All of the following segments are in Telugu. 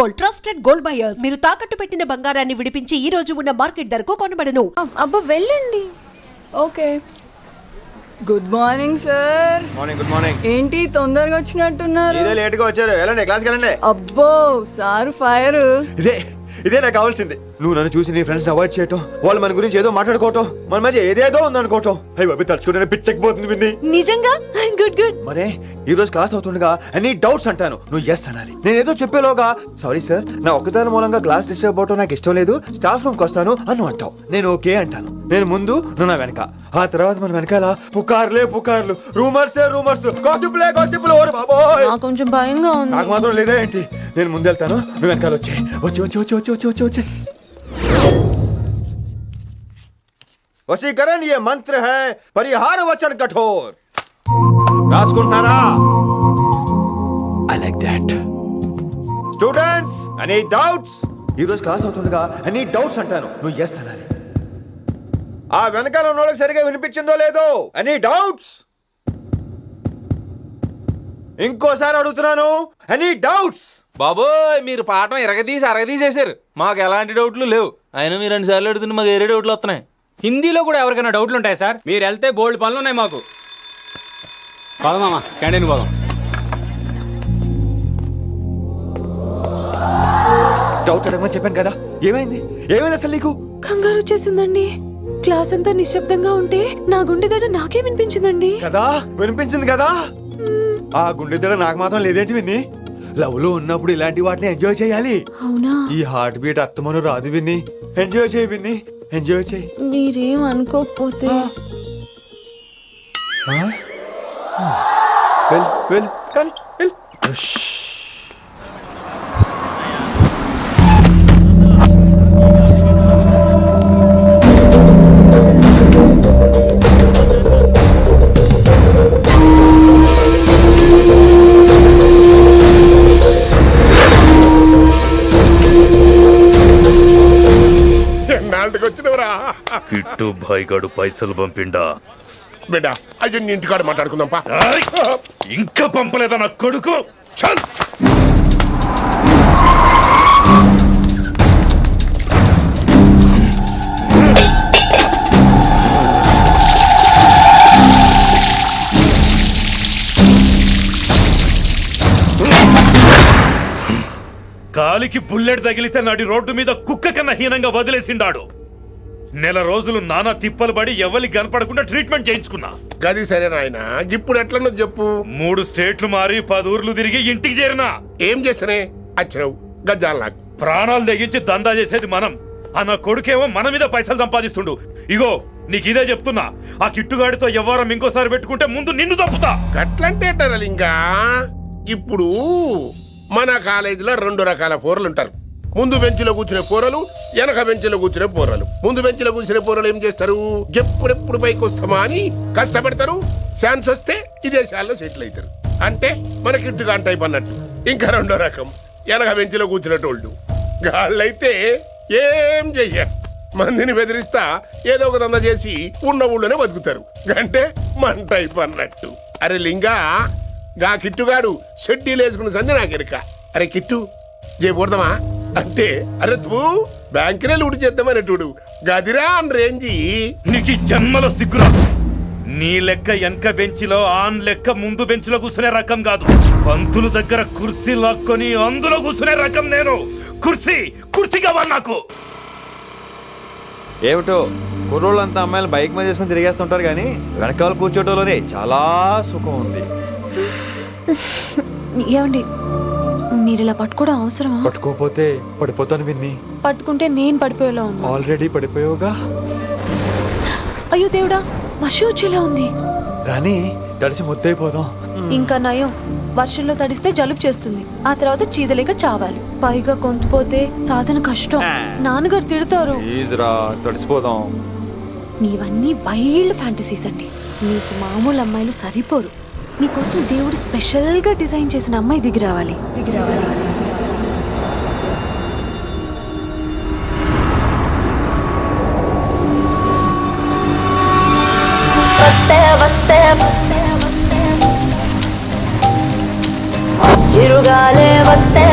Gold, trusted gold buyers. మీరు తాకట్టు పెట్టిన బంగారాన్ని విడిపించి ఈ రోజు ఉన్న మార్కెట్ ధరకు కొనబడను. అబ్బా వెళ్ళండి. Okay. Good morning sir. Morning. Good morning. ఏంటి తొందరగా వచ్చినట్టున్నారు? లేట్ గా వచ్చారు. వెళ్ళండి, క్లాస్కి వెళ్ళండి. అబ్బో సార్ ఫైర్. ఇదే నాకు కావాల్సింది. నువ్వు నన్ను చూసి నీ ఫ్రెండ్స్ అవాయిడ్ చేయటం, వాళ్ళు మన గురించి ఏదో మాట్లాడుకోవటం, మన మధ్య ఏదేదో ఉందనుకోవటం. అయ్యి బాబు తలుచుకుంటే పిచ్చెక్కిపోతుంది విన్ని. నిజంగా గుడ్ గుడ్. మరే ఈ రోజు క్లాస్ అవుతుండగా ఎనీ డౌట్స్ అంటాను, నువ్వు ఎస్ అనాలి. నేను ఏదో చెప్పేలోగా సారీ సార్, నా ఒక్కదాని మూలంగా క్లాస్ డిస్టర్బ్ అవటం నాకు ఇష్టం లేదు, స్టాఫ్ రూమ్ కి వస్తాను అని అంటావు. నేను ఓకే అంటాను. నేను ముందు, నువ్వు నా వెనక. ఆ తర్వాత మన వెనకాల పుకార్లు, రూమర్స్, గాసిప్లే. ఓరి బాబోయ్, నాకు కొంచెం భయంగా ఉంది. నాకు మాత్రం లేదా ఏంటి? నేను ముందెళ్తాను, నువ్వు వెనకాల వచ్చి. वशीकरण ये मंत्र है, परिहार वचन कठोर. राजकुमारा, I like that. Students, any doubts? ఈ రోజు క్లాస్ అవుతుండగా any doubts అంటాను, నువ్వు yes అనాలి. ఆ వెనకాల ఉన్న వాళ్ళకి సరిగా వినిపించిందో లేదో? any doubts? ఇంకోసారి అడుగుతున్నాను, any doubts? బాబోయ్, మీరు పాఠం అరగదీసేశారు. మాకు ఎలాంటి డౌట్లు లేవు. అయినా మీరు 2 సార్లు అడుగుతుంటే మాకు వేరే డౌట్లు వస్తున్నాయి. హిందీలో కూడా ఎవరికైనా డౌట్లు ఉంటాయి సార్? మీరు వెళ్తే బోల్డ్ పనులు ఉన్నాయి మాకు. పోదామా, క్యాంటీన్ పోదాం. డౌట్ అడగమని చెప్పాను కదా, ఏమైంది అసలు నీకు? కంగారు వచ్చేసిందండి. క్లాస్ అంతా నిశ్శబ్దంగా ఉంటే నా గుండెదడ నాకే వినిపించిందండి. కదా, వినిపించింది కదా. ఆ గుండెదడ నాకు మాత్రం లేదేంటి విన్ని? లవ్ లో ఉన్నప్పుడు ఇలాంటి వాటిని ఎంజాయ్ చేయాలి. అవునా? ఈ హార్ట్ బీట్ అత్తమను రాదు విన్ని. ఎంజాయ్ చేయి విన్ని, ఎంజాయ్ చేయి. మీరేం అనుకోకపోతే వెల్. కిట్టు భాయ్గాడు పైసలు పంపిండా? బిడ్డ అయ్యో నీ ఇంటికాడ మాట్లాడుకుందాంపా. ఇంకా పంపలేదా నా కొడుకు? చల్. కాలికి బుల్లెట్ తగిలితే నాటి రోడ్డు మీద కుక్క కన్నా హీనంగా వదిలేసిండాడు. నెల రోజులు నానా తిప్పలు పడి ఎవరి కనపడకుండా ట్రీట్మెంట్ చేయించుకున్నా. గది సరే నాయన, ఇప్పుడు ఎట్లనో చెప్పు. 3 స్టేట్లు మారి 10 ఊర్లు తిరిగి ఇంటికి చేరినా. ఏం చేసినే అచ్చరావు గజ్జాలు నాకు. ప్రాణాలు తెగించి దందా చేసేది మనం. ఆ నా కొడుకేమో మన మీద పైసలు సంపాదిస్తుండు. ఇగో నీకు ఇదే చెప్తున్నా, ఆ కిట్టుగాడితో ఎవరం ఇంకోసారి పెట్టుకుంటే ముందు నిన్ను తప్పుతా. గట్లంటే ఇంకా ఇప్పుడు మన కాలేజీలో 2 రకాల పోరలు ఉంటారు. ముందు బెంచ్లో కూర్చునే పోరలు, వెనక బెంచ్లో కూర్చునే పోరలు. ముందు బెంచ్లో కూర్చునే పోరలు ఏం చేస్తారు? ఎప్పుడెప్పుడు పైకి వస్తామా అని కష్టపడతారు. ఛాన్స్ వస్తే విదేశాల్లో సెటిల్ అవుతారు. అంటే మన కిట్టుగా టైప్ అన్నట్టు. ఇంకా 2వ రకం వెనక బెంచ్లో కూర్చునేటోళ్ళు. గాళ్ళైతే ఏం చెయ్యరు, మందిని బెదిరిస్తా ఏదో ఒక దంద చేసి ఉన్న ఊళ్ళోనే బతుకుతారు. అంటే మన టైప్ అన్నట్టు. అరే లింగా, గా కిట్టుగాడు షెడ్డీలు వేసుకున్న సంధి నాకెరక. అరే కిట్టు చేయకూడదమా అంటే, అరే తూ బ్యాంకునే లూటు చేద్దామనేటోడు గదిరా అని రేంజి. నీకు జన్మలో సిగ్గురా. నీ లెక్క వెనక బెంచిలో, ఆన్ లెక్క ముందు బెంచిలో కూర్చునే రకం కాదు. పంతుల దగ్గర కుర్చీ లాక్కొని అందులో కూర్చునే రకం నేను. కుర్చీ కావాలి నాకు. ఏమిటో కుర్రోళ్ళంతా అమ్మాయిలు బైక్ మీద చేసుకుని తిరిగేస్తుంటారు, కానీ వెనకాల కూర్చోటంలోనే చాలా సుఖం ఉంది. ఏమండి, మీరు ఇలా పట్టుకోవడం అవసరమా? పట్టుకోపోతే పడిపోతాను విన్ని. పట్టుకుంటే నేను పడిపోయేలా ఉన్నా. ఆల్రెడీ పడిపోయావుగా. అయ్యో దేవుడా, వర్షం వచ్చేలా ఉంది. రాని తడిసి ముద్దైపోదాం. ఇంకా నయం, వర్షంలో తడిస్తే జలుబు చేస్తుంది. ఆ తర్వాత చీదలేక చావాలి. పైగా కొంతపోతే సాధన కష్టం. నాన్నగారు తిడతారు. తడిసిపోదాం. మీవన్నీ వైల్డ్ ఫ్యాంటసీస్ అండి. మీకు మామూలు అమ్మాయిలు సరిపోరు. మీకోసం దేవుడు స్పెషల్ గా డిజైన్ చేసిన అమ్మాయి దిగి రావాలి. చిరుగాలే వస్తే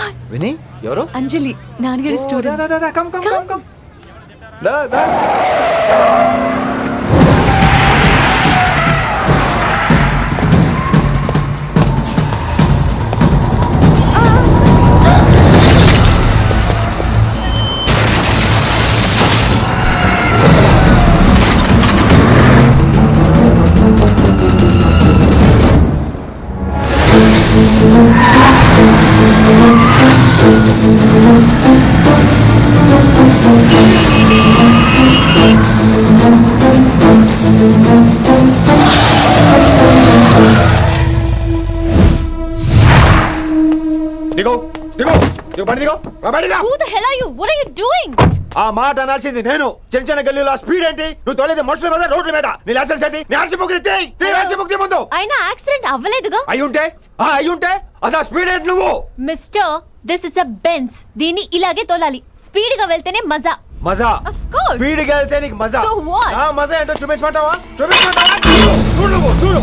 గాడ్, విని ఎవరు అంజలి, నాన్నగారి స్టూడెంట్. Come. దిగో దిగో దిగో బండి దిగో బండి దిగో. Who the hell are you? What are you doing? ఆ మాట అనాల్సింది నేను. చిన్న చిన్న గల్లీలో స్పీడ్ ఏంటి? నువ్వు తోలేది మనుషుల మీద, రోడ్ల మీద. నీ లైసెన్స్ ఏంటి? నీ ఆర్సీ బుక్ ఆర్సీ ముందు అయినా యాక్సిడెంట్ అవ్వలేదుగా. అయ్యుంటే అసలు స్పీడ్ ఏంటి నువ్వు? Mister, this is a Benz. దీన్ని ఇలాగే తోలాలి. స్పీడ్ గా వెళ్తేనే మజా. మజా Of course. స్పీడ్ గా వెళ్తే నీకు మజా. So what? ఆ మజా ఏంటో చూపించమంటావా? చూడు నువ్వు చూడు.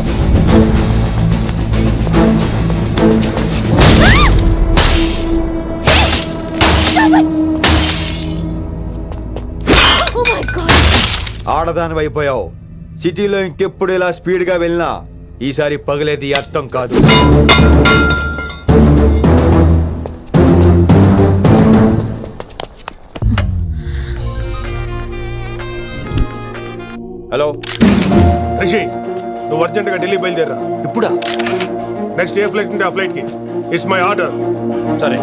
Oh my God. ఆడదాని అయిపోయావు. సిటీలో ఇంకెప్పుడు ఇలా స్పీడ్ గా వెళ్ళినా ఈసారి పగలేది అర్థం కాదు. హలో రిషి, నువ్వు అర్జెంట్ గా ఢిల్లీ బయలుదేరా. ఇప్పుడా? నెక్స్ట్ ఏ ఫ్లైట్ ఉంటే ఆ ఫ్లైట్ కి. It's my order. సరే.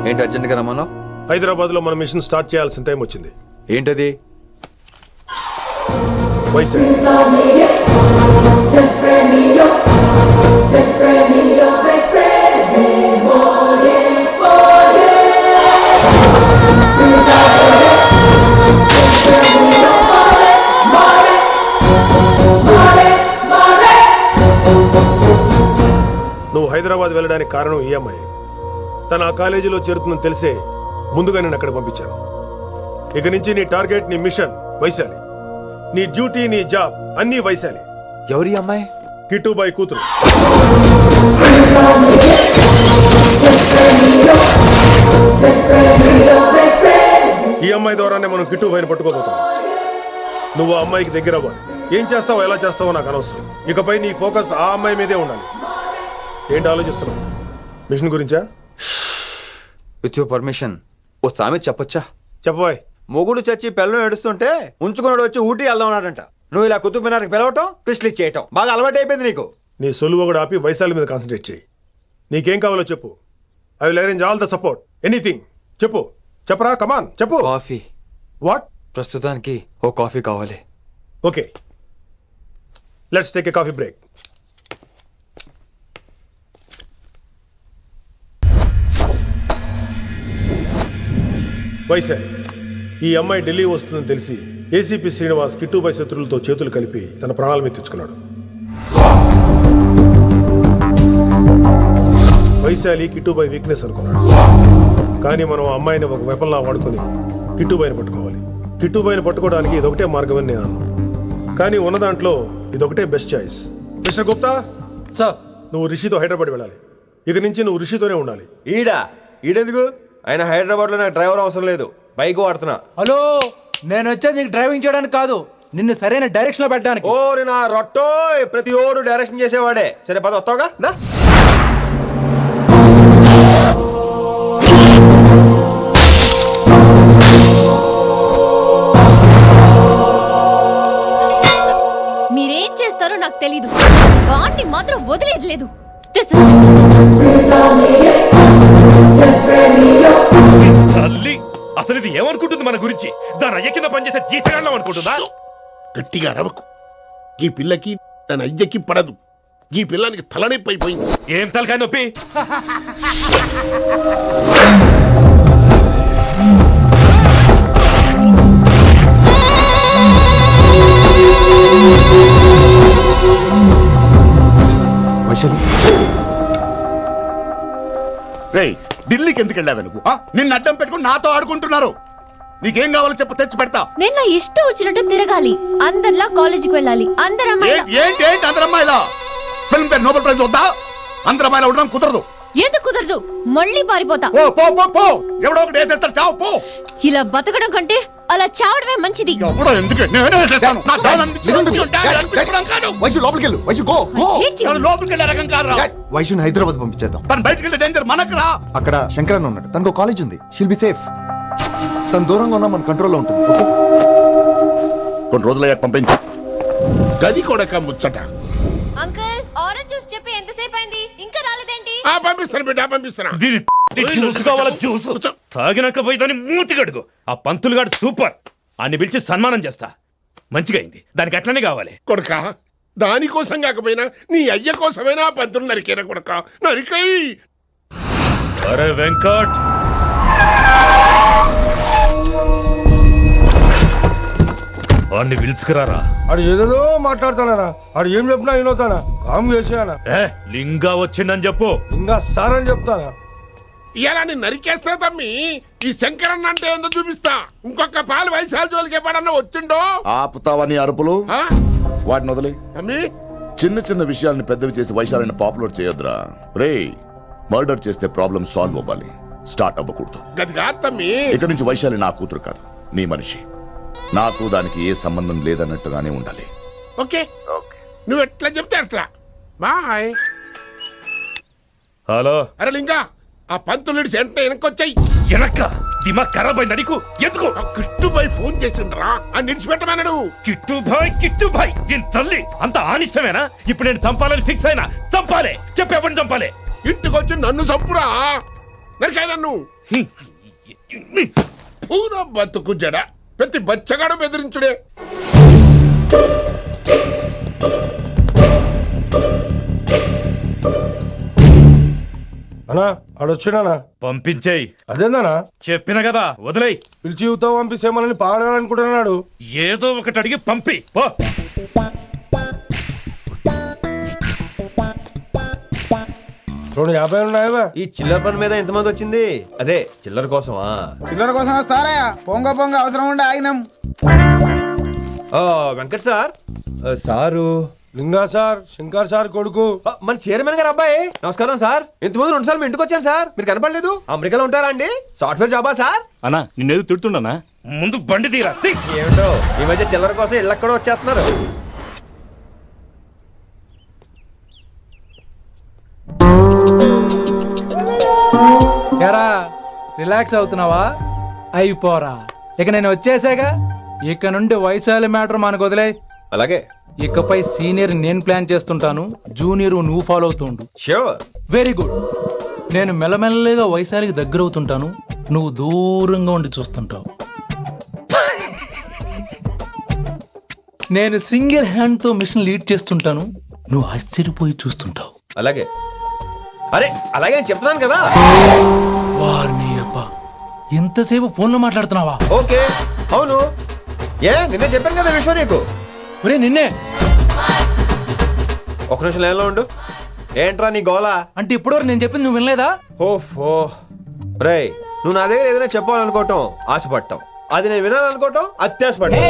ఏంటి అర్జెంట్ గా రమ్మన్నావు? హైదరాబాద్ లో మన మిషన్ స్టార్ట్ చేయాల్సిన టైం వచ్చింది. ఏంటది? వైజాగ్. నువ్వు హైదరాబాద్ వెళ్ళడానికి కారణం ఈ అమ్మాయి. తన ఆ కాలేజీలో చేరుతుందని తెలిసే ముందుగా నేను అక్కడ పంపించాను. ఇక నుంచి నీ టార్గెట్, నీ మిషన్ వైశాలి. నీ డ్యూటీ, నీ జాబ్ అన్నీ వైశాలి. ఎవరి అమ్మాయి? కిట్టుబాయి కూతురు. ఈ అమ్మాయి ద్వారానే మనం కిట్టుబాయిని పట్టుకోబోతున్నాం. నువ్వు ఆ అమ్మాయికి దగ్గర అవ్వాలి. ఏం చేస్తావో, ఎలా చేస్తావో నాకు అనవసరం. ఇకపై నీ ఫోకస్ ఆ అమ్మాయి మీదే ఉండాలి. ఏంటి ఆలోచిస్తున్నావు? మిషన్ గురించా? విత్ యువర్ పర్మిషన్ ఓ సామెత చెప్పొచ్చా? చెప్పబాయ్. మొగుడు చచ్చి పిల్లలు ఏడుస్తుంటే ఉంచుకున్నాడు వచ్చి ఊటీ వెళ్దాం అన్నాడంట. నువ్వు ఇలా కుతుబ్ మినార్కి పిలవటం, ట్విస్ట్లు చేయటం బాగా అలవాటు అయిపోయింది నీకు. నీ సొలువు ఒకటి ఆపి వైశాలి మీద కాన్సన్ట్రేట్ చేయి. నీకేం కావాలో చెప్పు. I will arrange all the support. Anything చెప్పు. చెప్పరా, కమాన్ చెప్పు. కాఫీ. వాట్? ప్రస్తుతానికి ఓ కాఫీ కావాలి. Okay, let's take a coffee break. Vaishali, ఈ అమ్మాయి ఢిల్లీ వస్తుందని తెలిసి ఏసీపీ శ్రీనివాస్ కిట్టుబాయి శత్రువులతో చేతులు కలిపి తన ప్రాణాల మీద తెచ్చుకున్నాడు. వైశాలి కిట్టుబాయి వీక్నెస్ అనుకున్నాడు. కానీ మనం ఆ అమ్మాయిని ఒక వెపన్లా వాడుకొని కిట్టుబాయిని పట్టుకోవాలి. కిట్టుబాయిని పట్టుకోవడానికి ఇదొకటే మార్గం అని నేను అన్నాను. కానీ ఉన్న దాంట్లో ఇదొకటే best choice. Mister Gupta sir, నువ్వు రిషితో హైదరాబాద్ వెళ్ళాలి. ఇక నుంచి నువ్వు రిషితోనే ఉండాలి. ఈడెందుకు? ఆయన హైదరాబాద్ లో నాకు డ్రైవర్ అవసరం లేదు, బైక్ వాడుతున్నా. హలో, నేను వచ్చేది నీకు డ్రైవింగ్ చేయడానికి కాదు, నిన్ను సరైన డైరెక్షన్ లో పెట్టడానికి. ఓ నా రొట్టో, ప్రతి ఓడు డైరెక్షన్ చేసేవాడే. సరే పద, వస్తావుగా? మీరేం చేస్తారో నాకు తెలీదు. వాణ్ణి మాత్రం వదిలేదు లేదు. తల్లి, అసలు ఇది ఏమనుకుంటుంది మన గురించి? దాని అయ్య కింద పనిచేసే జీతగాళ్ళం అనుకుంటుందా? గట్టిగా అరవకు. ఈ పిల్లకి తన అయ్యకి పడదు. ఈ పిల్లానికి తలనొప్పి అయిపోయింది. ఏం తలకాయ నొప్పి? వైశాలి రేయ్ ఢిల్లీకి ఎందుకు వెళ్ళావు నువ్వు నిన్ను అడ్డం పెట్టుకుని నాతో ఆడుకుంటున్నారు నీకేం కావాలో చెప్పు తెచ్చి పెడతా నేను నా ఇష్టం వచ్చినట్టు తిరగాలి, అందరిలా కాలేజీకి వెళ్ళాలి, అందరు ఏంటి అందరు అమ్మాయిలా ఫిల్మ్ పేరు నోబెల్ ప్రైజ్ వద్దా అందరు అమ్మాయిలా ఉండడం కుదరదు ఎందుకు కుదరదు, మళ్ళీ పారిపోతా. పో పో పో పో ఎవడో ఒకటి వేసేస్తాడు చావు పో ఇలా బతకడం కంటే అలా చావడమే మంచిది. ఎవడో ఎందుకు నేనే వేసేస్తాను నా డాన్ అనిపించడం కాదు వైశు లోపలికి వెళ్ళు వైశు గో గో లోపలికి వెళ్ళే రకం కాదురా వైశుని హైదరాబాద్ పంపించేద్దాం తను బయటికి వెళ్ళే డేంజర్ మనకు రా అక్కడ శంకరన్న ఉన్నాడు తనకు కాలేజ్ ఉంది షీల్ బి సేఫ్ తను దూరంగా ఉన్నా మన కంట్రోల్లో ఉంటుంది ఓకే కొన్ని రోజులయ్యాక పంపించు గది కూడా ముచ్చట అంకుల్ ఆరెంజ్ జ్యూస్ చెప్పి ఎంతసేపు అయింది, ఇంకా రాలేదేంటి? పంపిస్తాను బిడ్డ పంపిస్తాను జ్యూస్ కావాలా జ్యూస్ తాగినాక పోయి దాన్ని మూతి గడుగు ఆ పంతులు గాడు సూపర్ అన్ని పిలిచి సన్మానం చేస్తా మంచిగా అయింది దానికి అట్లనే కావాలి కొడుక దానికోసం కాకపోయినా నీ అయ్య కోసమైనా పంతులు నరికేరా కొడుక నరికై అరే వెంకట్ వాడిని పిలుచుకురారా ఆడు ఏదేదో మాట్లాడతానా ఆడు ఏం చెప్పినా వినవుతానా కామ్ చేసేయనా లింగా వచ్చిందని చెప్పు ఇంకా సార్ అని చెప్తానా ఇలా నేను నరికేస్తా తమ్మి ఈ శంకరన్న అంటే ఏందో చూపిస్తా ఇంకొక పాలు వయసాల జోలికి ఎప్పుడన్నా వచ్చిండో ఆపుతావని అరుపులు ఆ? వాటిని వదిలే తమ్మి చిన్న చిన్న విషయాలను పెద్దవి చేసి వైశాలని పాపులర్ చేయొద్దురా రే మర్డర్ చేస్తే ప్రాబ్లం సాల్వ్ అవ్వాలి స్టార్ట్ అవ్వకూడదు గది కాదు తమ్మి ఇక నుంచి వైశాలి నా కూతురు కాదు నీ మనిషి నాకు దానికి ఏ సంబంధం లేదన్నట్టుగానే ఉండాలి ఓకే నువ్వు ఎట్లా చెప్తే అట్లా బాయ్ హలో అరే లింగా ఆ పంతులు వెంటనే వెనకొచ్చాయి వెనక్క దిమాగ్ ఖరాబ్ అయింది నీకు ఎందుకు కిట్టుబాయ్ ఫోన్ చేసిండ్రా అని నిడిచిపెట్టమన్నాడు కిట్టుభాయ్ దీని తల్లి అంత ఆనిష్టమేనా ఇప్పుడు నేను చంపాలని ఫిక్స్ అయినా చంపాలే చెప్పు ఎవరిని చంపాలే ఇంటికొచ్చి నన్ను చంపురా నరికాయ నన్ను పూరా బతుకు జడ ప్రతి బచ్చగాడు బెదిరించుడే అనా ఆడొచ్చినానా పంపించేయి అదేందనా చెప్పిన కదా వదిలేయ్ పిలిచి యువత పంపిస్తేమని పాడాలనుకుంటున్నాడు ఏదో ఒకటి అడిగి పంపి పో రెండు 50 ఉన్నాయా ఈ చిల్లర పని మీద ఎంతమంది వచ్చింది అదే చిల్లర కోసమా చిల్లర కోసం వస్తారా పొంగ పొంగ అవసరం ఉండే ఆగినాం. వెంకట్ సార్ సారు లింగా సార్ శంకర్ సార్ కొడుకు మన చైర్మన్ గారు అబ్బాయి నమస్కారం సార్ ఇంతకుముందు 2 సార్లు మీ ఇంటికి వచ్చాను సార్ మీరు కనపడలేదు అమెరికాలో ఉంటారా అండి సాఫ్ట్వేర్ జాబా సార్ అన్నా నిన్నేది తిడుతుండనా ముందు బండి తీరా ఏమిటో ఈ మధ్య చిల్లర కోసం ఇళ్ళక్కడ వచ్చేస్తున్నారు ఎరా రిలాక్స్ అవుతున్నావా అయిపోరా ఇక నేను వచ్చేసాగా ఇక నుండి వైశాలి మ్యాటర్ మనకు వదిలే అలాగే ఇకపై సీనియర్ నేను ప్లాన్ చేస్తుంటాను జూనియర్ నువ్వు ఫాలో అవుతుండు ష్యూర్ వెరీ గుడ్ నేను మెల్లమెల్లగా వైశాలికి దగ్గర అవుతుంటాను నువ్వు దూరంగా ఉండి చూస్తుంటావు నేను సింగిల్ హ్యాండ్ తో మిషన్ లీడ్ చేస్తుంటాను నువ్వు ఆశ్చర్యపోయి చూస్తుంటావు అలాగే అరే అలాగే నేను చెప్తున్నాను కదా వారిని అబ్బా ఎంతసేపు ఫోన్లో మాట్లాడుతున్నావా ఓకే అవును నిన్నే చెప్పాను కదా విశ్వ నీకు ఒరే నిన్నే ఒక నిమిషం లైన్లో ఉండు ఏంట్రా నీ గోలా అంటే ఇప్పటివరకు నేను చెప్పింది నువ్వు వినలేదా ఓఫో రేయ్ నువ్వు నా దగ్గర ఏదైనా చెప్పాలనుకోవటం ఆశపడటం అది నేను వినాలనుకోవటం అత్యాశపడటం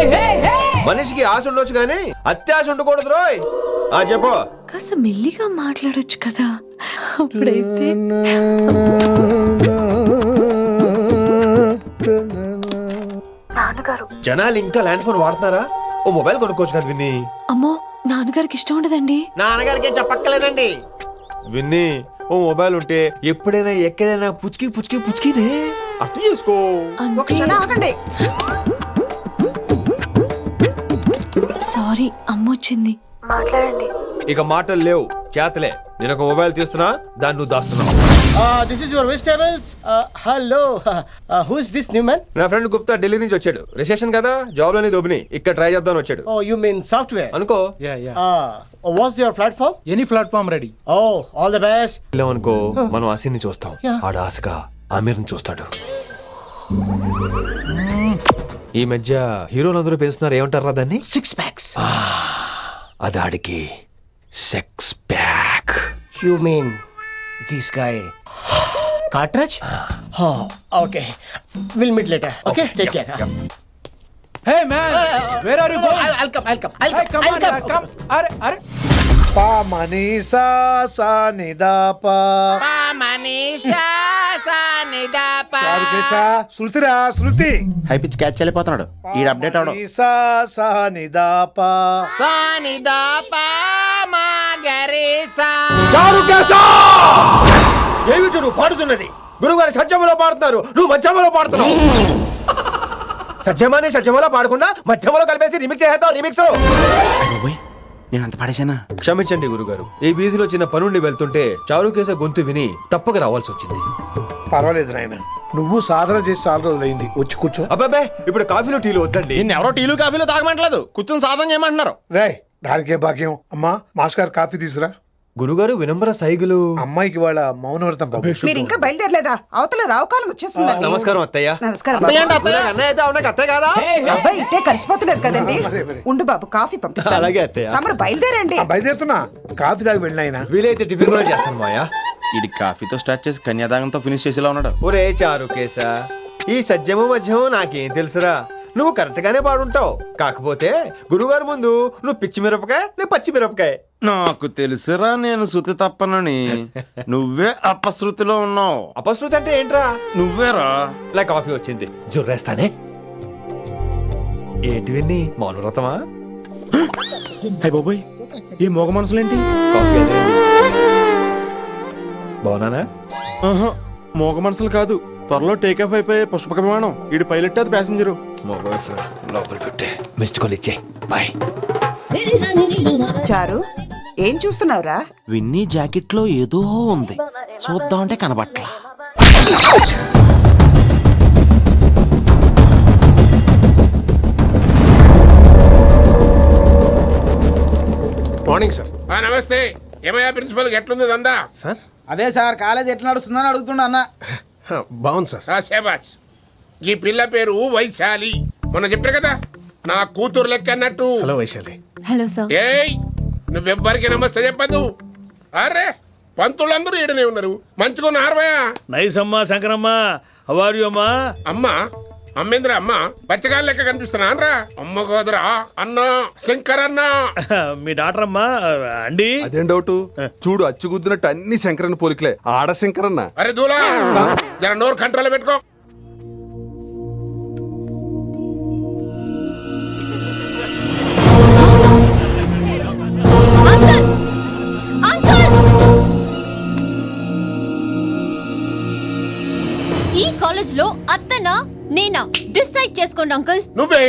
మనిషికి ఆశ ఉండొచ్చు కానీ అత్యాశ ఉండకూడదు రోయ్ చెప్పు కాస్త మెల్లిగా మాట్లాడొచ్చు కదా అప్పుడైతే జనాలు ఇంకా ల్యాండ్ ఫోన్ వాడుతున్నారా ఓ మొబైల్ కొనుక్కోవచ్చు కదా విన్ని అమ్మో నాన్నగారికి ఇష్టం ఉండదండి. నాన్నగారికి ఏం చెప్పక్కర్లేదండి విన్ని ఓ మొబైల్ ఉంటే ఎప్పుడైనా ఎక్కడైనా పుచ్చుకినే అర్థం చేసుకో సారీ అమ్మ వచ్చింది. ఇక మాటలు లేవు చేతలే నేను ఒక మొబైల్ తీస్తున్నా దాన్ని నువ్వు దాస్తున్నావు This is your vegetables. Hello. Who is this new man? నా ఫ్రెండ్ గుప్తా ఢిల్లీ నుంచి వచ్చాడు రిసెప్షన్ కదా జాబ్ లోని దొబ్బిని ఇక్కడ ట్రై చేద్దాం వచ్చాడు Oh, you mean software? అనుకో What's your platform? Any platform ready. Oh, all the best. అనుకో మనం ఆసిని చూస్తాం ఆడ ఆశగా ఆమీర్ని చూస్తాడు ఈ మధ్య హీరోలందరూ పెంచుతున్నారు ఏమంటారా దాన్ని 6 packs. అది ఆడికి sex pack You mean this guy? Cartridge? Oh, okay. We'll meet later. Okay, take care. Hey man where are you going? I'll come. Hey, come on, yaar, come. అరే పా మనీసా సా నిదాపా పా మనీసా సా నిదాపా శృతి హై పిచ్ క్యాచ్ వెళ్ళిపోతున్నాడు ఈ అప్డేట్ అవడం. సా సా నిదాపా ఏమిటి నువ్వు పాడుతున్నది? గురుగారు సత్యములో పాడుతున్నారు, నువ్వు మధ్యమలో పాడుతున్నావు. సత్యమాని సత్యములో పాడకుండా మధ్యమలో కలిపేసి రిమిక్స్ చేస్తావు. రిమిక్స్ నేను అంత పాడేశానా? క్షమించండి గురుగారు, ఈ వీధిలో చిన్న పనుండి వెళ్తుంటే చారుకేశ గొంతు విని తప్పక రావాల్సి వచ్చింది. పర్వాలేదు నాయన, నువ్వు సాధన చేసి చాలా రోజులైంది, వచ్చి కూర్చో. అబ్బాబే ఇప్పుడు కాఫీలో టీలు వద్దండి. నిన్న ఎవరో టీలు కాఫీలు తాగమంటలేదు, కూర్చొని సాధన చేయమంటున్నారు. రే దానికే భాగ్యం. అమ్మా మాస్టర్ కాఫీ తీసురా. గురుగారు వినమ్ర సైగులు. అమ్మాయికి వాళ్ళ మౌనవ్రతం బాబు. మీరు ఇంకా బయలుదేరలేదా? అవతల రావుకాలం వచ్చేస్తుంది. నమస్కారం అత్తయ్య. నమస్కారం. అన్నయ్య అయితే అవునా అత్తయ్య కాదా? అబ్బాయి ఇట్టే కలిసిపోతున్నారు కదండి. ఉండు బాబు కాఫీ పంపిస్తాను. అలాగే అత్తయ్య. తమరు బయలుదేరండి. బయలుదేరుతున్నా, కాఫీ తాగి వెళ్ళినాయన. వీలైతే టిఫిన్ కూడా చేస్తాను మాయా. ఇది కాఫీతో స్టార్ట్ చేసి కన్యాదానంతో ఫినిష్ చేసేలా ఉన్నాడు. ఒరే చారుకేశ, ఈ సత్యము మధ్యము నాకేం తెలుసురా? నువ్వు కరెక్ట్ గానే పాడుంటావు, కాకపోతే గురుగారు ముందు నువ్వు పిచ్చి మిరపకాయ, నేను పచ్చి మిరపకాయ. నాకు తెలుసురా నేను శృతి తప్పనని. నువ్వే అపశృతిలో ఉన్నావు. అపశృతి అంటే ఏంట్రా? నువ్వేరా. ఇలా కాఫీ వచ్చింది, జుర్రేస్తానే. ఏంటి విన్ని మౌనవ్రతమా? హై బాబోయ్, ఈ మోగ మనసులేంటి? కాఫీ అదే బాగున్నానా? మోగ మనసులు కాదు, త్వరలో టేక్ ఆఫ్ అయిపోయే పుష్పక విమానం. ఈడు పైలట్, అది ప్యాసింజరు. లోపల పెట్టే మిస్డ్ కాల్ ఇచ్చే. బాయ్. చారు ఏం చూస్తున్నావురా? విన్నీ జాకెట్ లో ఏదో ఉంది, చూద్దామంటే కనబట్లా. Morning sir. నమస్తే. ఏమయ్యా ప్రిన్సిపల్ ఎట్లుంది దందా? సార్ అదే సార్, కాలేజ్ ఎట్లా నడుస్తుందని అడుగుతున్నా అన్న. బాగుంది సార్. శేబాజ్. ఈ పిల్ల పేరు వైశాలి. మొన్న చెప్పారు కదా, నా కూతురు లెక్క అన్నట్టు. హలో వైశాలి. Hello sir. ఏయ్, నువ్వెవ్వరికి నమస్తే చెప్పదు. అరే పంతులందరూ ఈడనే ఉన్నారు, మంచుకున్న ఆర్వయా. నైస్ అమ్మా శంకరమ్మ. హౌ ఆర్ యు అమ్మా? అమ్మా అమ్మేంద్ర అమ్మ బచ్చగాళ్ళ లెక్క కనిపిస్తున్నా అనరా? అమ్మ కాదురా అన్న, శంకర్ అన్న. మీ డాక్టర్ అమ్మా అండి. అదేం డౌట్? చూడు అచ్చుగుద్దినట్టు అన్ని శంకరన్న పోలికలే. ఆడ శంకరన్న. అరే దూలా, జర నోరు కంట్రోల్ పెట్టుకో. ఈ కాలేజ్ లో అత్తనా నేనా డిసైడ్ చేసుకోండి అంకుల్. నువ్వే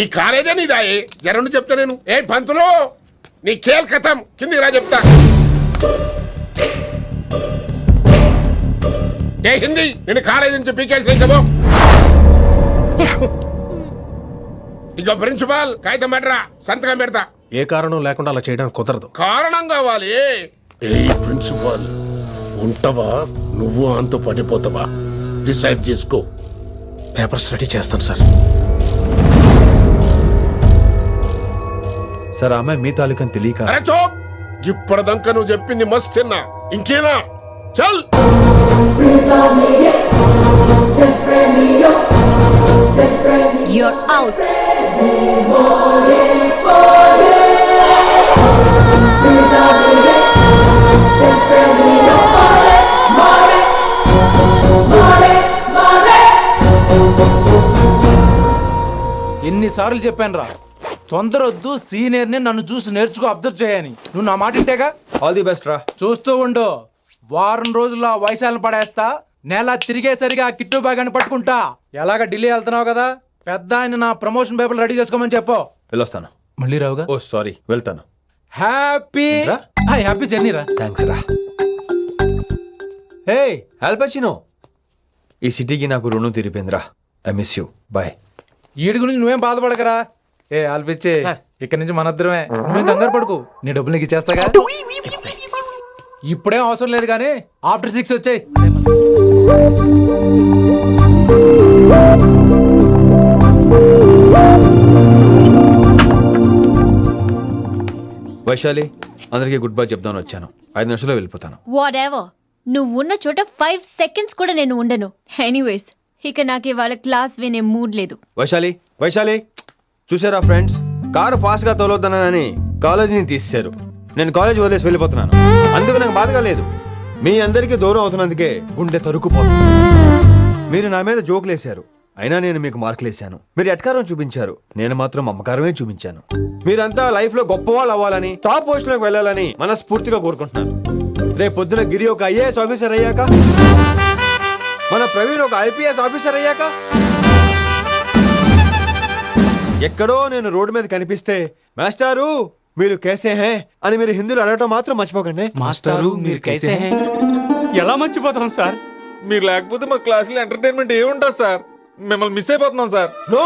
ఈ కాలేజే నీదాయే. జరండు చెప్తా నేను. ఏ పంతులు, నీ ఖేల్ కథం, కిందికి రా చెప్తా. ఏ హిందీ, నేను కాలేజీ నుంచి పీకేసి ఇంకబో. ఇక ప్రిన్సిపాల్ కాగితం పెట్టరా, సంతకం పెడతా. ఏ కారణం లేకుండా అలా చేయడానికి కుదరదు. కారణం కావాలి. ఏ ప్రిన్సిపాల్ ఉంటావా, నువ్వు అంత పడిపోతావా? డిసైడ్ చేసుకో. పేపర్స్ రెడీ చేస్తాను సార్. సార్ ఆమె మీ తాలూకని తెలియక. అరే చోప్, ఇప్పటిదాకా నువ్వు చెప్పింది మస్తు తిన్నా, ఇంకేనా? చల్. You're out. ఎన్నిసార్లు చెప్పాను రా, తొందరొద్దు, సీనియర్ ని నన్ను చూసి నేర్చుకో, అబ్జర్వ్ చేయని. నువ్వు నా మాట ఇంటేగా? ఆల్ ది బెస్ట్ రా. చూస్తూ ఉండు, వారం రోజుల్లో వయసాలను పడేస్తా. నెల తిరిగేసరిగా కిట్టు బాగాన్ని పట్టుకుంటా. ఎలాగ ఢిల్లీ వెళ్తున్నావు కదా, పెద్ద ఆయన నా ప్రమోషన్ పేపర్ రెడీ చేసుకోమని చెప్పు. వెళ్ళొస్తాను. మళ్ళీ రావుగా? ఓ సారీ, వెళ్తాను. హ్యాపీ హ్యాపీ జర్నీ రా. థ్యాంక్స్ రా. హే ఆల్పచినో, ఈ సిటీకి నాకు రుణం తీరిపోయిందిరా. I miss you. బాయ్. ఈడి గురించి నువ్వేం బాధపడకరా. ఏ ఆల్పిచ్చే, ఇక్కడి నుంచి మనద్దరమే. నువ్వేం కంగారు పడుకు, నీ డబ్బులు నీకు ఇచ్చేస్తాగా. ఇప్పుడేం అవసరం లేదు కానీ ఆఫ్టర్ 6 వచ్చాయి. వైశాలి, అందరికీ గుడ్ బై చెప్దామని వచ్చాను. 5 నిమిషాల్లో వెళ్ళిపోతాను. వాట్ ఎవర్, నువ్వు ఉన్న చోట 5 సెకండ్స్ కూడా నేను ఉండను. ఎనీవేస్, ఇక నాకు ఇవాళ క్లాస్ వినే మూడ్ లేదు. వైశాలి చూసారా ఫ్రెండ్స్, కారు ఫాస్ట్ గా తోలొద్దనని కాలేజీని తీసేశారు. నేను కాలేజ్ వదిలేసి వెళ్ళిపోతున్నాను. అందుకు నాకు బాధగా లేదు. మీ అందరికీ దూరం అవుతున్నందుకే గుండె తరుక్కుపోతుంది. మీరు నా మీద జోకులు వేశారు, అయినా నేను మీకు మార్కులు వేశాను. మీరు ఎట్కారం చూపించారు, నేను మాత్రం అమ్మకారమే చూపించాను. మీరంతా లైఫ్ లో గొప్ప వాళ్ళు అవ్వాలని, టాప్ పొజిషన్ లోకి వెళ్ళాలని మనస్ఫూర్తిగా కోరుకుంటున్నాను. రేపు పొద్దున గిరి ఒక IAS ఆఫీసర్ అయ్యాక, మన ప్రవీణ్ ఒక IPS ఆఫీసర్ అయ్యాక, ఎక్కడో నేను రోడ్డు మీద కనిపిస్తే మాస్టారు మీరు కేసే హే అని మీరు హిందీలో అడగటం మాత్రం మర్చిపోకండి. మాస్టారు మీరు కైసే హై? ఎలా మర్చిపోతాం సార్? మీరు లేకపోతే మా క్లాసులో ఎంటర్టైన్మెంట్ ఏముంటుంది సార్? మిమ్మల్ని మిస్ అయిపోతున్నాం సార్. నో,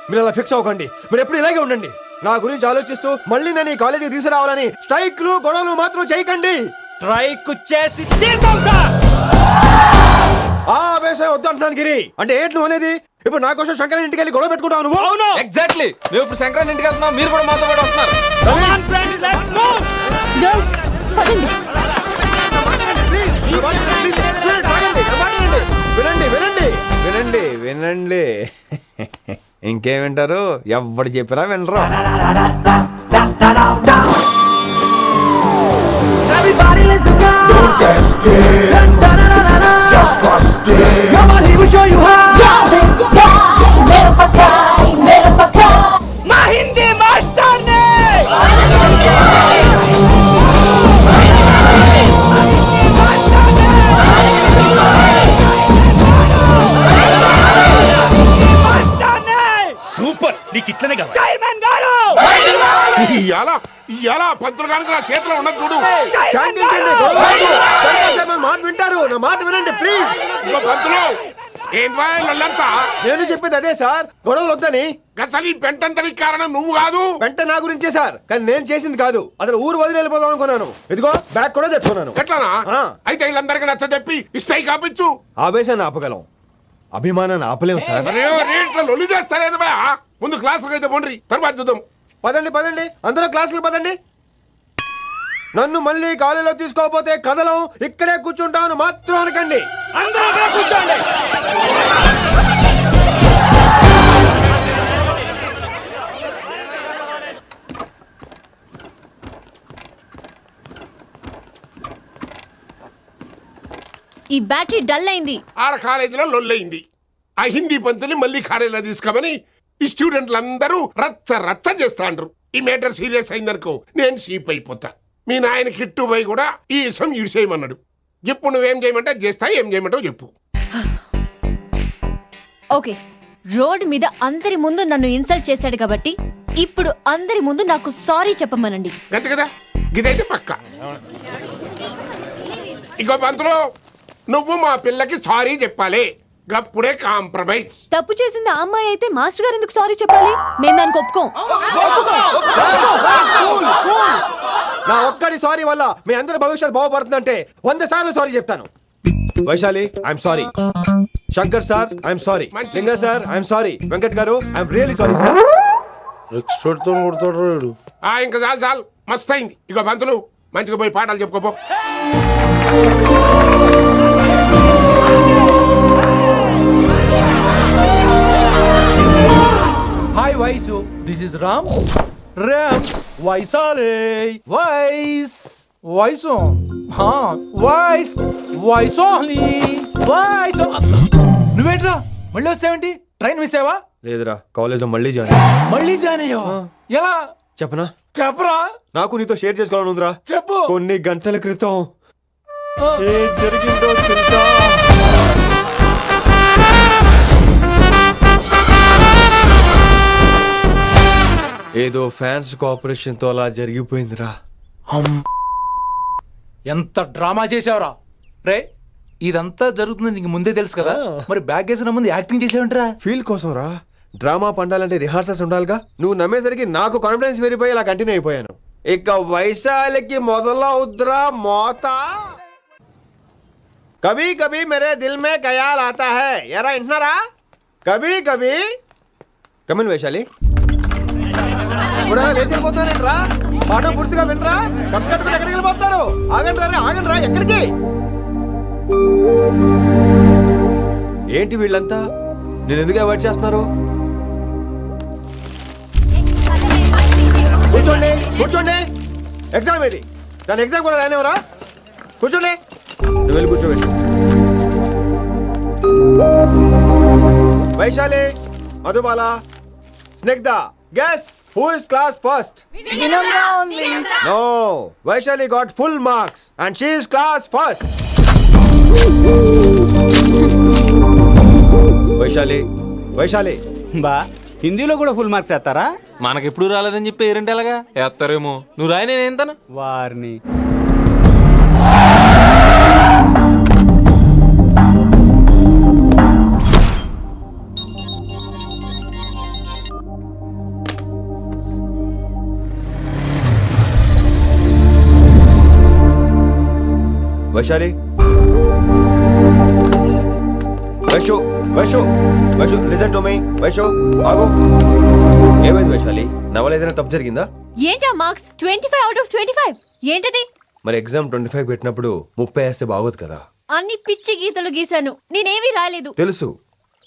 మీరు అలా ఫిక్స్ అవ్వకండి. మీరు ఎప్పుడు ఇలాగే ఉండండి. నా గురించి ఆలోచిస్తూ మళ్ళీ నేను ఈ కాలేజీకి తీసుకురావాలని స్ట్రైక్లు గొడవలు మాత్రం చేయకండి. స్ట్రైక్ చేసి తీర్థం సార్. ఆ వ్యవసాయం వద్దు అంటున్నాను గిరి. అంటే ఏంటి నువ్వు అనేది? ఇప్పుడు నా కోసం శంకర్ ఇంటికి వెళ్ళి గొడవ పెట్టుకుంటావు నువ్వు? అవును, ఎగ్జాక్ట్లీ. మేము ఇప్పుడు శంకరాన్ని ఇంటికి వెళ్తున్నాం, మీరు కూడా మాతో పాటు వస్తున్నారు. గర్ల్స్, పదండి. వినండి వినండి వినండి వినండి. ఇంకేం వింటారు? ఎవడు చెప్పినా వినరు. Everybody let's go. Don't get scared. Just trust it. Come on, he will show you how. My Hindi master ne. Super, నీకు ఇట్లనే కావాలి. చైర్మన్ గారు. ఇయాల పంతులు గారికి నా చేతిలో ఉన్నది చూడు. శాంతించండి, గొడవ వద్దు. శంకర్ సార్ నా మాట వింటారు. నా మాట వినండి ప్లీజ్. ఇదిగో పంతులు, ఏం వాళ్ళంతా నేను చెప్పేది అదే సార్, గొడవలు వద్దని. అసలు ఈ పెంటంతరికి కారణం నువ్వు కాదు. వెంట నా గురించే సార్, కానీ నేను చేసింది కాదు. అసలు ఊరు వదిలి వెళ్ళిపోదాం అనుకున్నాను. ఇదిగో బ్యాగ్ కూడా తెచ్చుకున్నాను. ఎట్లానా? అయితే వీళ్ళందరికీ నచ్చ చెప్పి ఇస్తాయి కాపించు. ఆవేశాన్ని ఆపగలం, అభిమానాన్ని ఆపలేము సార్. రేట్లో లొల్లి చేస్తారేది బా. ముందు క్లాసులకు అయితే పోండి, తర్వాత చూద్దాం. పదండి పదండి, అందరూ క్లాసులు పదండి. నన్ను మళ్ళీ కాలేజీలో తీసుకోకపోతే కదలం, ఇక్కడే కూర్చుంటామని మాత్రం అనకండి. అందరూ అక్కడ కూర్చోండి. ఈ బ్యాటరీ డల్ అయింది. ఆడ కాలేజీలో లొల్లయింది. ఆ హిందీ పంతుని మళ్ళీ కాలేజీలో తీసుకోమని ఈ స్టూడెంట్లందరూ రచ్చ రచ్చ చేస్తాండ్రు. ఈ మేటర్ సీరియస్ అయిందనుకో నేను సీప్ అయిపోతా. మీ నాయన కిట్టుబాయి కూడా ఈ విషయం ఇడిసేయమన్నాడు. ఇప్పుడు నువ్వేం చేయమంటే చేస్తా, ఏం చేయమంటావు చెప్పు. ఓకే, రోడ్ మీద అందరి ముందు నన్ను ఇన్సల్ట్ చేశాడు కాబట్టి ఇప్పుడు అందరి ముందు నాకు సారీ చెప్పమనండి. గంత కదా, గిదైతే పక్క. ఇంకో పంతులు, నువ్వు మా పిల్లకి సారీ చెప్పాలి. గప్పుడే కాంప్రమైజ్. తప్పు చేసింది ఆ అమ్మాయి అయితే మాస్టర్ గారు ఎందుకు సారీ చెప్పాలి? మేము దానికి ఒప్పుకోం. నా ఒక్కడి సారీ వల్ల మీ అందరి భవిష్యత్తు బాగుపడుతుందంటే 100 సార్లు సారీ చెప్తాను. Vaishali, I'm sorry. Shankar sir, I'm sorry. లింగ సార్, ఐఎమ్ సారీ. వెంకట్ గారు, ఐఎమ్ రియలీ సారీ సార్. ఇంకా చాలు చాలు, మస్త్ అయింది. ఇక పంతులు మంచిగా పోయి పాఠాలు చెప్పుకోపో. Hi Vaisu, this is Ram. Ram వైసాలే. వైస్ వైసు, వైస్ వైసోహ్లీ వైస్. నువ్వేంట్రా మళ్ళీ వచ్చావేంటి? ట్రైన్ మిస్ అయ్యావా? లేదురా, కాలేజ్ లో మళ్ళీ జాయిన్. మళ్ళీ జాయిన్ అయ్యావా? ఎలా చెప్పనా? చెప్పరా. నాకు నీతో షేర్ చేసుకోవాలని ఉందిరా. చెప్పు. కొన్ని గంటల క్రితం ఏం జరిగిందో తెలుసా? ఏదో ఫ్యాన్స్ కోఆపరేషన్ తో అలా జరిగిపోయిందిరా. ఎంత డ్రామా చేసావురా రే. ఇదంతా జరుగుతుంది నీకు ముందే తెలుసు కదా, మరి బ్యాగ్ వేసిన ముందు యాక్టింగ్ చేసావంటరా? ఫీల్ కోసం రా. డ్రామా పండాలంటే రిహార్సల్స్ ఉండాలిగా. నువ్వు నమ్మేసరికి నాకు కాన్ఫిడెన్స్ పెరిగిపోయి ఇలా కంటిన్యూ అయిపోయాను. ఇక వైశాలికి మొదలవుద్రా మోత. కభీ కభీ మేరే దిల్ మే ఖయాల్ ఆతా హై. ఎరా వింటున్నారా? కభీ కభీ. కమిన్ వైశాలి. ఇప్పుడు లేచిపోతానంట్రా. పాఠం పూర్తిగా వినరా? కట్టుకట్టుకుని ఎక్కడికి వెళ్ళిపోతున్నారు? ఆగండి రా, ఆగండి రా, ఎక్కడికి? ఏంటి వీళ్ళంతా? నేను ఎందుకు అవాయిడ్ చేస్తున్నారు? కూర్చోండి కూర్చోండి. ఎగ్జామ్ ఏది? దాని ఎగ్జామ్ కూడా రానివరా? కూర్చోండి. నువ్వు వెళ్ళి కూర్చోవేసి. Vaishali, Madhubala, Snigdha, guess who is class first? No, Vaishali got full marks and she is class first. Vaishali బా హిందీలో కూడా ఫుల్ మార్క్స్ వేస్తారా? మనకెప్పుడు రాలేదని చెప్పి ఏరంటే ఎలాగా వేస్తారేమో. నువ్వు రాయి, నేను ఏంతను వారిని Vaishali, Vaishu listen to me. Vaishu ఆగు. ఏమైంది వైశాలి? నా వల్ల ఏదైనా తప్పు జరిగిందా? ఏంటా మార్క్స్ 25 out of 25? ఏంటది? మరి ఎగ్జామ్ 25 పెట్టినప్పుడు 30 వేస్తే బాగోదు కదా? అన్ని పిచ్చి గీతలు గీశాను, నేనేమీ రాలేదు. తెలుసు,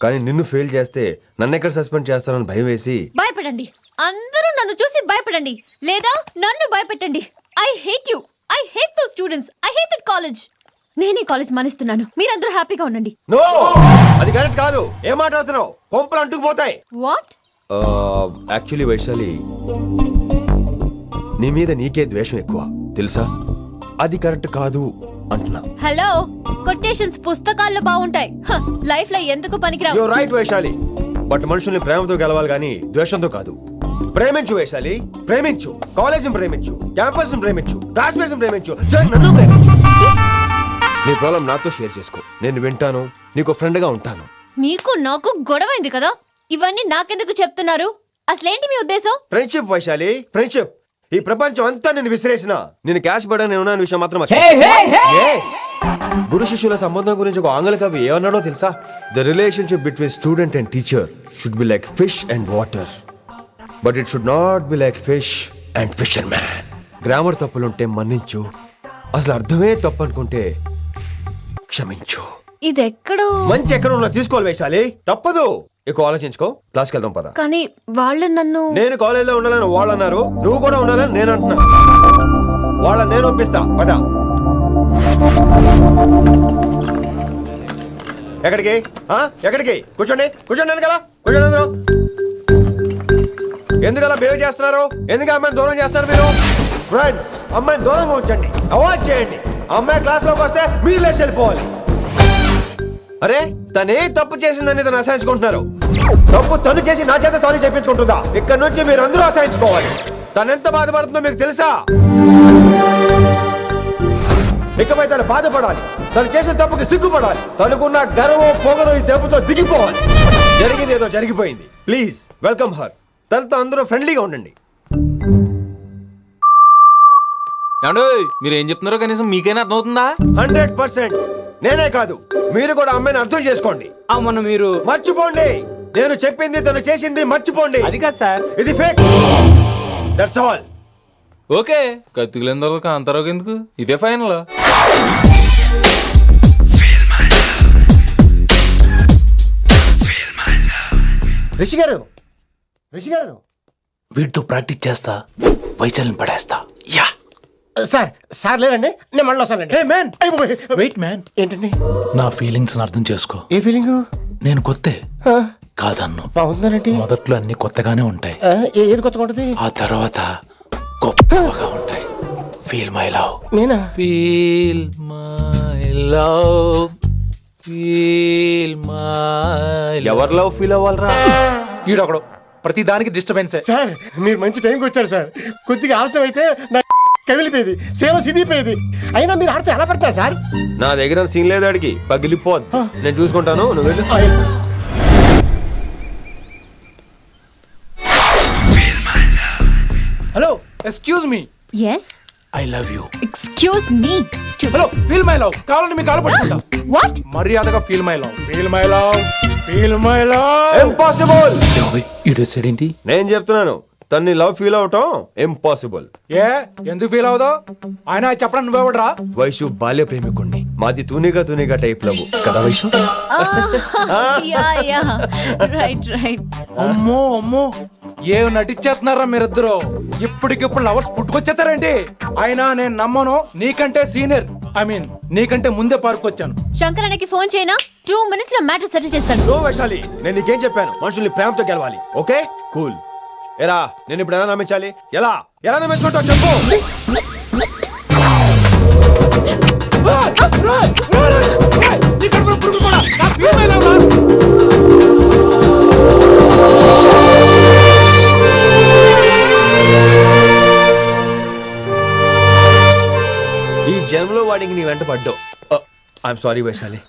కానీ నిన్ను ఫెయిల్ చేస్తే నన్ను ఎక్కడ సస్పెండ్ చేస్తానని భయం వేసి. భయపడండి, అందరూ నన్ను చూసి భయపడండి, లేదా నన్ను భయపెట్టండి. I hate you, I hate those students, I hate that college. నేనే కాలేజ్ మానేస్తున్నాను, మీరందరూ హ్యాపీగా ఉండండి. నో, అది కరెక్ట్ కాదు. ఏం మాట్లాడుతున్నావు? కొంపలు అంటుకుపోతాయి. వాట్? యాక్చువల్లీ వైశాలి, నీ మీద నీకే ద్వేషం ఎక్కువ తెలుసా? అది కరెక్ట్ కాదు అంటున్నా. హలో, కొటేషన్స్ పుస్తకాల్లో బాగుంటాయి, లైఫ్ లో ఎందుకు పనికిరావు. యు రైట్ వైశాలి, బట్ మనుషుల్ని ప్రేమతో గెలవాలి గాని ద్వేషంతో కాదు. ప్రేమించు వైశాలి, ప్రేమించు. కాలేజీని ప్రేమించు, క్యాంపస్ ప్రేమించు, క్లాస్మేట్స్ ప్రేమించు, నన్ను ప్రేమించు. నీ ప్రాబ్లం నాతో షేర్ చేసుకో, నేను వింటాను, నీకు ఫ్రెండ్ గా ఉంటాను. మీకు నాకు గొడవైంది కదా, ఇవన్నీ నాకెందుకు చెప్తున్నారు? అసలేంటి మీ ఉద్దేశం? Friendship Vaishali, friendship. ఈ ప్రపంచం అంతా నేను విసిరేసిన నేను క్యాష్ పడని ఉన్న విషయం మాత్రం గురు శిష్యుల సంబంధం గురించి ఒక ఆంగ్ల కవి ఏమన్నాడో తెలుసా? The relationship between student and teacher should be like fish and water, but it should not be like fish and fisherman. Grammar తప్పులుంటే మన్నించు, అసలు అర్థమే తప్పు అనుకుంటే క్షమించు. ఇది ఎక్కడో మంచి ఎక్కడ ఉన్నా తీసుకోవాలి వైశాలి, తప్పదు. ఎక్కువ ఆలోచించుకో, క్లాస్కి వెళ్దాం పద. కానీ వాళ్ళు నన్ను, నేను కాలేజీలో ఉండాలని వాళ్ళు అన్నారు, నువ్వు కూడా ఉండాలని నేను అంటున్నా. వాళ్ళని నేను ఒప్పిస్తా, పద. ఎక్కడికి? ఎక్కడికి? కూర్చోండి కూర్చోండి కదా, కూర్చోండి అందరూ. ఎందుకలా బిహేవ్ చేస్తున్నారు? ఎందుకు అమ్మాయిని దూరం చేస్తారు మీరు? ఫ్రెండ్స్, అమ్మాయిని దూరంగా ఉంచండి, అవాయిడ్ చేయండి. అమ్మాయి క్లాస్ లోకి వస్తే మీరు లేచి వెళ్ళిపోవాలి. అరే, తనే తప్పు చేసిందని తను అసహించుకుంటున్నారు. తప్పు తను చేసి నా చేత సారీ చెప్పించుకుంటుందా? ఇక్కడ నుంచి మీరు అందరూ అసహించుకోవాలి. తను ఎంత బాధపడుతుందో మీకు తెలుసా? ఇకపై తను బాధపడాలి, తను చేసిన తప్పుకి సిగ్గుపడాలి. తనకున్న గర్వం పొగరు ఈ దెబ్బతో దిగిపోవాలి. జరిగింది ఏదో జరిగిపోయింది. Please welcome her. తనతో అందరూ ఫ్రెండ్లీగా ఉండండి. మీరు ఏం చెప్తున్నారో కనీసం మీకైనా అర్థమవుతుందా? 100%. నేనే కాదు, మీరు కూడా అమ్మాయిని అర్థం చేసుకోండి. అవును, మీరు మర్చిపోండి. నేను చెప్పింది తను చేసింది మర్చిపోండి. అది కాదు సార్, ఇది ఫేక్. That's all. ఓకే, కత్తిలేని తర్వాత అంతరోగ ఎందుకు? ఇదే ఫైనల్. రిషి గారు, రిషి గారు, వీటితో ప్రాక్టీస్ చేస్తా, వైశాలిని పడేస్తా. యా సార్, సార్ లేదండి, నేను మళ్ళీ వస్తానండి. వెయిట్ మ్యాన్, ఏంటండి? నా ఫీలింగ్స్ అర్థం చేసుకో. ఏ ఫీలింగ్? నేను కొత్తే కాదన్ను. బాగుందండి. మొదట్లో అన్ని కొత్తగానే ఉంటాయి, ఏది కొత్తగా ఉంటుంది? ఆ తర్వాత గొప్పగా ఉంటాయి. Feel my love. నేనా? Feel my love, feel my. ఎవరి లవ్ ఫీల్ అవ్వాలరా? ఈడొకడు ప్రతి దానికి డిస్టర్బెన్స్. సార్, మీరు మంచి టైంకి వచ్చారు సార్. కొద్దిగా ఆలస్యం అయితే నా కవిలిపోయేది, సేవ సిద్ధిపోయేది. అయినా మీరు ఆడితే ఎలా పడతారు సార్? నా దగ్గర సీన్ లేదు, అడిగి పగిలిపోద్ది. నేను చూసుకుంటాను, నువ్వు వెళ్ళు. Hello, excuse me. yes, I love you. excuse me. Hello, feel my love. కావాలని మీ కాలు పట్టుకుంటా. what? మర్యాదగా feel my love, feel my love, feel my love. Impossible. ఏంటి? నేను చెప్తున్నాను, తన్ని లవ్ ఫీల్ అవటం ఇంపాసిబుల్. ఏ ఎందుకు ఫీల్ అవుదో ఆయన చెప్పడం నువ్వెవడరా? వైషు బాల్య ప్రేమికుణ్ణి, మాది తూనిగా టైప్ లవ్ కదా వైషు? రైట్. అమ్మో అమ్మో ఏం నటించేస్తున్నారా మీరిద్దరు? ఇప్పటికిప్పుడు లవర్స్ పుట్టుకొచ్చేస్తారేంటి? అయినా నేను నమ్మను, నీకంటే సీనియర్, ఐ మీన్ నీకంటే ముందే పార్కొచ్చాను. శంకరానికి ఫోన్ చేయనా? 2 minutes లో మ్యాటర్ సెటిల్ చేస్తాను. నో వైశాలి, నేను నీకేం చెప్పాను? మనుషుల్ని ప్రేమతో గెలవాలి. Okay cool. ఎరా నేను ఇప్పుడు ఎలా నమ్మించాలి? ఎలా నమ్మించుకుంటావు చెప్పు. ఈ జన్మలో వాడికి నీ వెంట పడ్డావు. I'm sorry Vaishali.